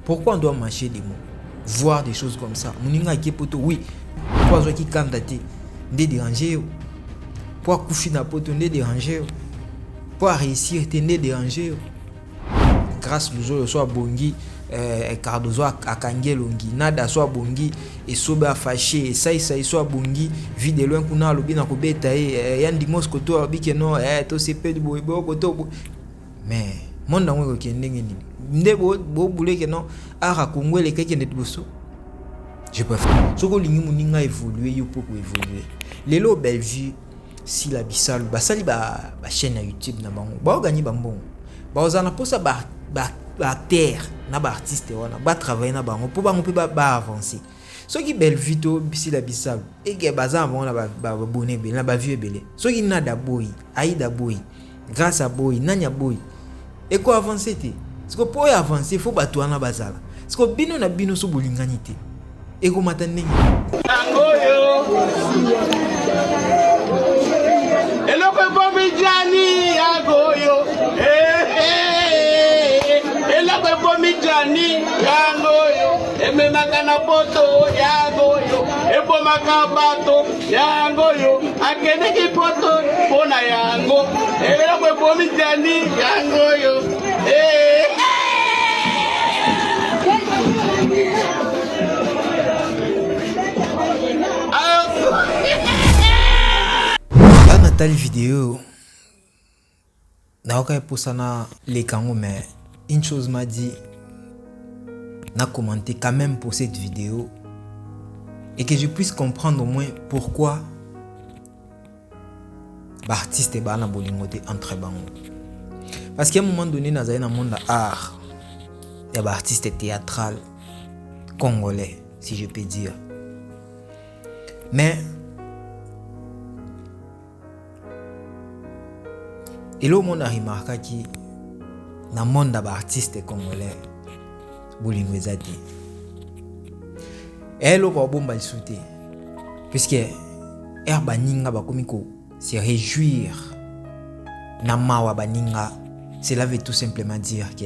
Pourquoi on doit mâcher des mots? Voir des choses comme ça. Moninga qui poto, oui. Pourquoi qui candidaté? Ndé déranger. Pourquoi coucher na poto ndé déranger? Pour réussir, t'es né déranger. Grâce le jour soit bongi, Cardozo a kangé longi, nada soit bongi, et soba fâché, et ça soit bongi, vide loin kuna lobina kobeta, yandi mos koto abike non, to se pe du boibo koto. Mais, mon dans le kende ngeni. Nde bo boule que non, ara kongwe le keke net bosso. Je préfère. Soko lingi muninga évoluer, yo pour évoluer. Lelo belle vie. Si la bisal basali ba chaîne YouTube na bango ba gagner bambon ba ozana posa ba terre na ba artiste wana ba travailler na bango pour bango ba avancer so ki belle vito si la bisal e ke baza avant na ba bonne be na ba vieux belé so ki na da boy aida boy grâce à boy nanya boy et ko avancer te parce que pour avancer faut ba toi na bazala parce que bino na bino so bolingani te e ko matane Jani yangoyo emenakana poto yangoyo ebomakabato yangoyo akende kipoto pona yango ebela kwe bomi jani yangoyo Là Nathalie vidéo naoka posana les kango mais une chose m'a dit, n'a commenté quand même pour cette vidéo et que je puisse comprendre au moins pourquoi l'artiste est bana bolingote entre bango. Parce qu'à un moment donné dans un monde d'art, il y a des artistes théâtral congolais, si je peux dire. Mais et là, on a remarqué que dans le monde d'artistes congolais, Boulingwezati. Et là, on va sauter. Puisque Baninga Bakomiko se réjouir. Namawa Baninga, cela veut tout simplement dire que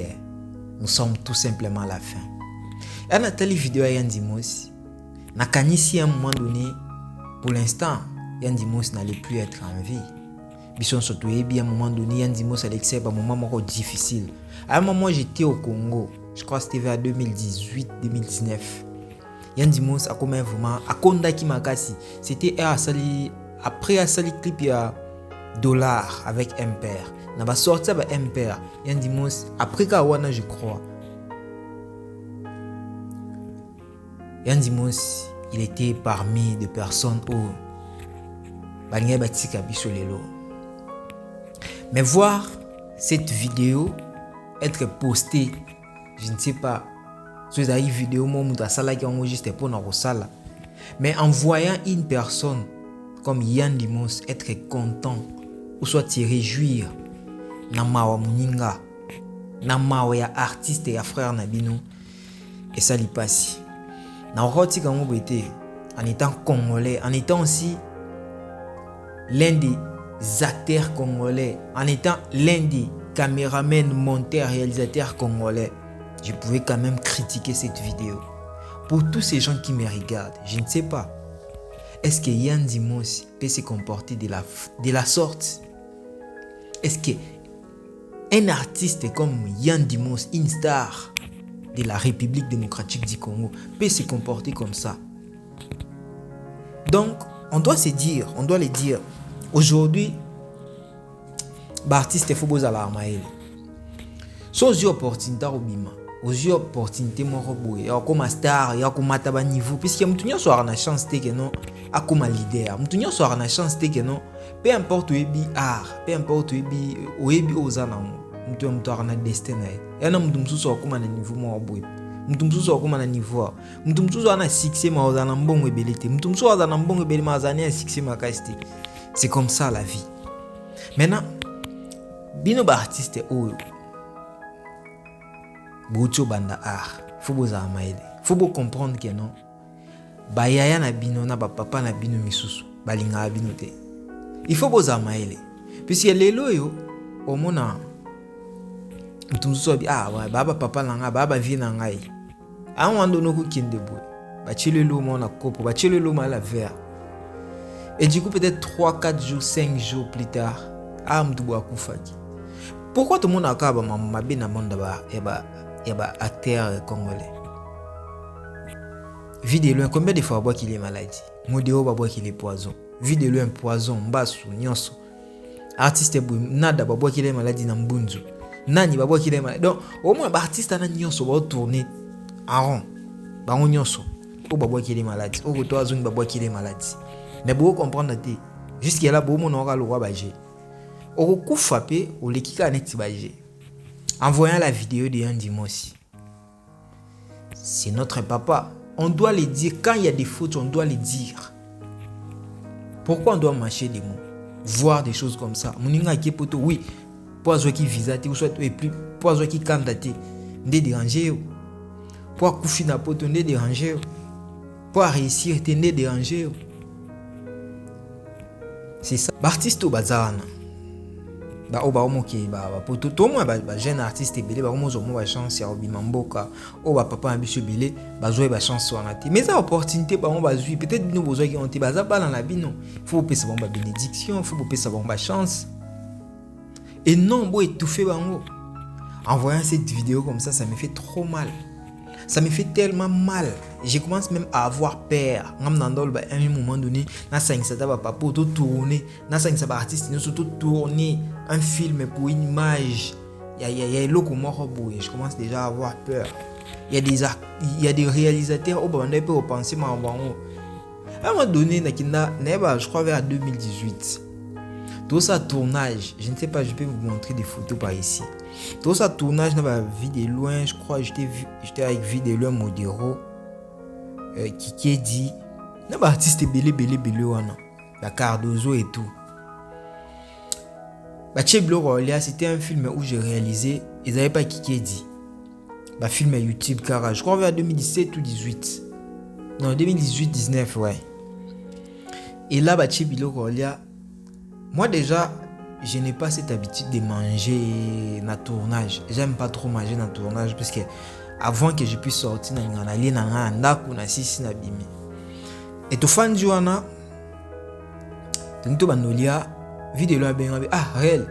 nous sommes tout simplement à la fin. Et dans telle vidéo, Yandimos, Nakanisi à un moment donné, pour l'instant, Yandimos n'allait plus être en vie. Bison surtout à un moment donné Yandimos Alexei à un moment difficile. À un moment j'étais au Congo, je crois que c'était vers 2018-2019. Yandimos a comme vraiment à Kondaki Makasi, c'était après à sali clip ya dollar avec Impère. Na ba sorti ba Impère. Yandimos après Kawana je crois. Yandimos il était parmi des personnes où Bangé Batika Bisolelo. Mais voir cette vidéo être postée, je ne sais pas, si vous avez une vidéo, qui enregistré pour nous sala. Mais en voyant une personne comme Yandimos être content ou soit se réjouir, namawa muninga, namawa ya artiste ya frère Nabino, et ça lui passe. Na roti kango bete, en étant congolais, en étant aussi l'un des acteurs congolais, en étant l'un des caméramans, monteurs, réalisateurs congolais, je pouvais quand même critiquer cette vidéo. Pour tous ces gens qui me regardent, je ne sais pas, est-ce que Yandimos peut se comporter de la sorte? Est-ce que un artiste comme Yandimos, une star de la République démocratique du Congo, peut se comporter comme ça? Donc, on doit le dire, aujourd'hui, l'artiste faut besoin l'armaïl. Sans opportunité robima, aux opportunités moroboy, comme star, ya comme mataba niveau, puisque mutunya soit na chance te que non, a comme leader, mutunya soit na chance te que non, peu importe où ebi art, peu importe où ebi ozana, mutunya mutuara na destin na. Ya na mutumsu soit comme na niveau moroboy. Mutumsu soit comme na niveau. Mutumsu soit na succès ma ozana mbongo ebelete. Mutumsu soit na mbongo ebelete ma ozana ya succès ma kaste. C'est comme ça la vie. Maintenant, bino ba artiste oyo Boucho banda art, faut vous amailler. Faut vous comprendre que non. Ba yaya na bino na ba papa na bino misusu, balinga bino te. Il faut vous amailler. Puisque lelo yo omona mutumsu bi baba papa nanga baba vie na ngai. À un moment donné, on kende boy. Bah chile l'eau mon copo, bah chile l'eau mal à verre. Et du coup peut-être 3, 4 jours, 5 jours plus tard, ah m'doubo akufaki. Pourquoi tout le monde a acaba ma bien monde ba acteur congolais. Vide loin combien de fois bois qu'il est maladie. Modéo ba bois qu'il est poison. Vide loin poison, mbasu, nyonso. Artiste boy nada ba bois qu'il est maladie na mbunzu. Nani ba bois qu'il est maladie. Donc au moins ba artiste na nyonso ba tourner en rond. Ba nyonso. O ba bois qu'il est maladie. O to azung ba bois qu'il est maladie. Mais vous comprendre te. Jusqu'à là bo mon aura le roi bagé. O coup frappé o lekika net bagé. En voyant la vidéo de Andy Mossi. C'est notre papa. On doit le dire. Quand il y a des fautes, on doit les dire. Pourquoi on doit mâcher des mots? Voir des choses comme ça. Moninga qui poto, oui. Pour ceux qui visent, ou soit et plus. Pour ceux qui candidatent, ne déranger. Pour coucher na poto, ne déranger. Pour réussir, ne déranger. C'est ça. L'artiste au bazar. Ba oba omoke ba poto to moi ba jeune artiste belé ba omozo mo ba chance ya obimamboka o ba papa ambition belé ba zoe ba chance wana te mais ça opportunité ba on ba zui peut-être nous besoin qui ont te ba za ba dans la vie non faut pesa ba bénédiction faut pesa ba chance et non bo étouffer bango. En voyant cette vidéo comme ça me fait trop mal. Ça me fait tellement mal. Je commence même à avoir peur. À un moment donné, tout tourner, tout tourner un film pour une image. Je commence déjà à avoir peur. Il y a des réalisateurs qui peuvent penser à un moment donné, je crois vers 2018. Tout ça tournage, je ne sais pas, je peux vous montrer des photos par ici. Tout ça tournage, dans la vie de loin, je crois, j'étais avec vie de loin Modéro, qui dit, non, artiste belé, la Cardozo et tout. C'était un film où j'ai réalisé, ils n'avaient pas qui dit. Film YouTube, car je crois vers 2017 ou 2018. Non, 2018-19, ouais. Et là, moi déjà, je n'ai pas cette habitude de manger dans le tournage. J'aime pas trop manger dans le tournage parce que avant que je puisse sortir dans la ligne, et tout fan du wana, vidéo ah réel.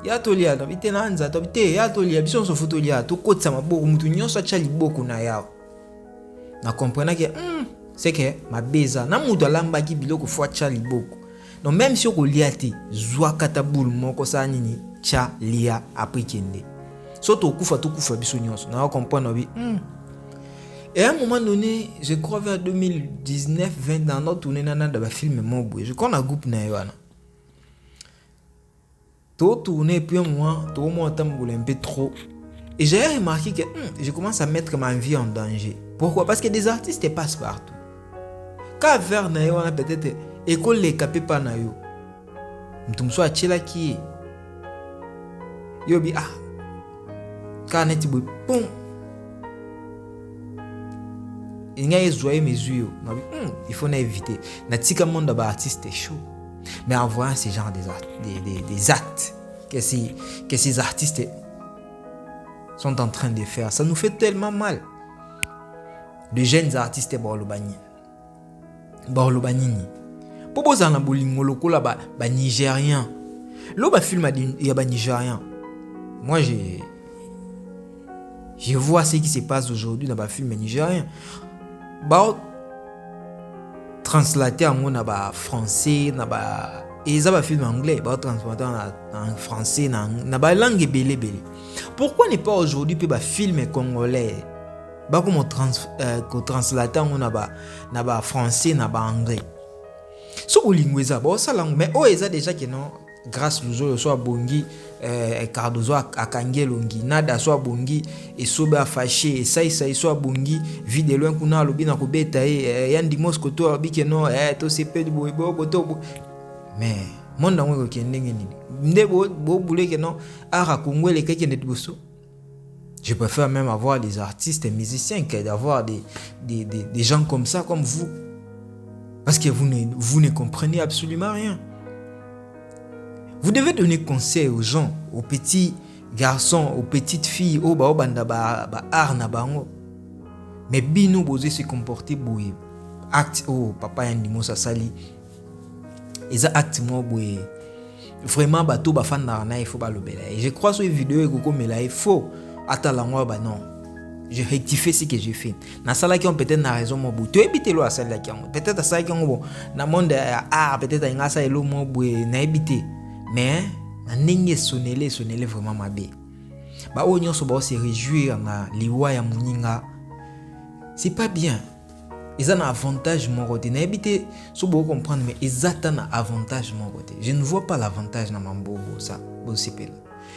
Ya tolia na bite nanza to bite ya tolia biso so photo lia to kotsa maboko mutu nyonso acha liboko na yao. Na comprendre que c'est que ma beza na mutu alamba ki biloko fo acha liboko. Donc même si on lia te zwa kataboul moko sa nini cha lia après kende. So to kufa biso nyonso na comprendre bi. Et à un moment donné, je crois vers 2019-20 dans notre tournée dans le film Mobwe. Je connais un groupe na yoana. Tout tourner puis moi tout mon temps un peu trop et j'ai remarqué que je commence à mettre ma vie en danger. Pourquoi? Parce que des artistes passent partout. Quand vers na yo on peut-être école les capé pas na yo mtumso achela ki yo bi quand net boy pom il y a zoé mes yeux il faut éviter na tika monde ba artiste chaud. Mais en voyant ces genres des actes que ces artistes sont en train de faire, ça nous fait tellement mal. De jeunes artistes Borlobanini. Pour poser un bolingo lokola ba Nigérien. Là ba film il y a ba Nigérien. Moi je vois ce qui se passe aujourd'hui dans ba film nigérien. Ba translater en français et ça va film anglais ba translater en français na ba langue belé. Pourquoi ne pas aujourd'hui pe ba film congolais ba comme translater na ba français na ba anglais so bolingweza ba ça langue mais eza déjà que non grâce luzo so bongi Cardozo akangelongi nada so bongi et soba fâché et ça so bongi vide loin kuna lobi na kobeta yandi mosko to abi que non to sepe boybo koto mais monde ngo kende ngeni ndebo bo boulé que non ara kongwele keke net boso. Je préfère même avoir des artistes et musiciens que d'avoir des gens comme ça comme vous parce que vous ne comprenez absolument rien. Vous devez donner conseil aux gens, aux petits garçons, aux petites filles, aux banda ba art na bango. mais bino bosé se comporter boye acte oh papa ya ndimo sa sali eza acte mo boye vraiment bato ba fan na il faut ba lobela et je crois sur vidéo et koko mela il faut atala moi ba non je rectifie ce que j'ai fait na sala qui ont peut-être na raison mo boye to ebité lo asala qui ont peut-être ça qui ont bon na monde peut-être nga sa elo mo boye na ebité mais na ndenge sonele vraiment mabe ba o nyonso ba se réjouir na liwa ya muninga c'est pas bien. Ils ont un avantage mon côté. N'habitez so beaucoup comprendre mais ils ont un avantage mon côté. Je ne vois pas l'avantage dans mon bobo ça. Bon c'est pas.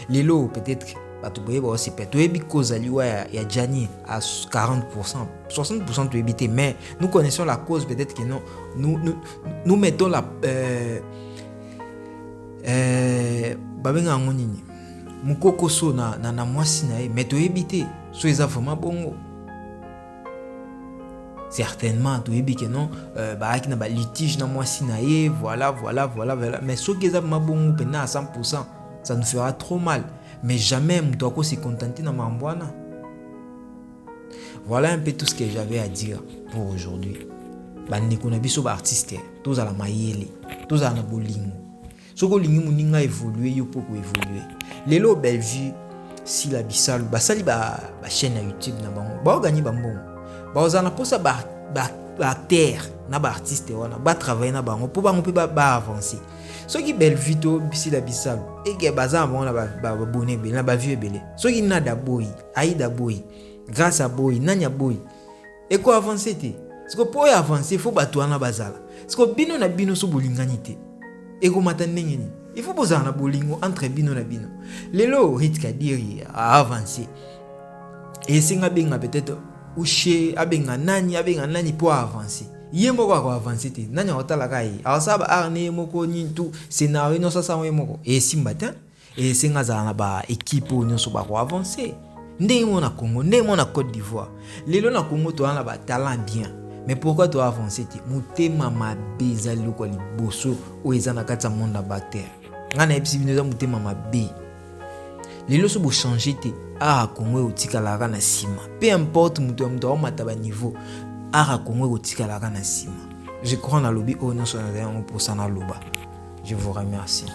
Les lots peut-être pas tout boyer aussi peut. Tu es cause à liwa ya Gianni à 40%, 60% tu habiter mais nous connaissons la cause peut-être que non nous mettons la babenga ngonini. Mukoko so na mwasi na mais tu habiter so ils ont vraiment bongo. Certainement tu ebi que non ba ki na ba litige na moi sinaye voilà mais ce que ça m'a bon pena à 100% ça nous fera trop mal mais jamais on doit se contenter na mambwana. Voilà un peu tout ce que j'avais à dire pour aujourd'hui. Bandi ko na biso ba artiste tous à la mayele tous à na bolingo soko lingi muninga évoluer yo poko évoluer lelo belle vie si la bisalu ba sali ba chaîne na YouTube na bango ba gagner ba mbongo bazana posa ba terre na ba artiste wana ba travailler na bango pour bango ba avancer so ki belle vito bisi la bisalu et que bazana bango na ba bonne be na ba vieux belé so ki na da boy aida boy grâce à boy nanya boy et ko avancer te parce que pour avancer faut ba toana bazala parce que bino na bino so bolingani te et ko matandenge ni il faut bozana bolingo entre bino na bino lelo hit kadiri a avancer et singa benga peut-être uche abenga nani pour avancer yemo kwa avancer te nani otala kai awasaba arne moko nyintu scénario no sasa moko et simbata et singa za ba équipe no so ba ko avancer ndemo na Congo ndemo na Côte d'Ivoire lelo na Congo to ana ba talent bien mais pourquoi tu avancer te mutema mabe za loko liboso o ezana katsa monde ba terre ngana epsi bino za mutema mabe lelo so bo changer te Congo otikalaka na sima peu importe muto mto mataba niveau Congo otikalaka na sima je crois na lobby o nyonso na pour ça na loba je vous remercie.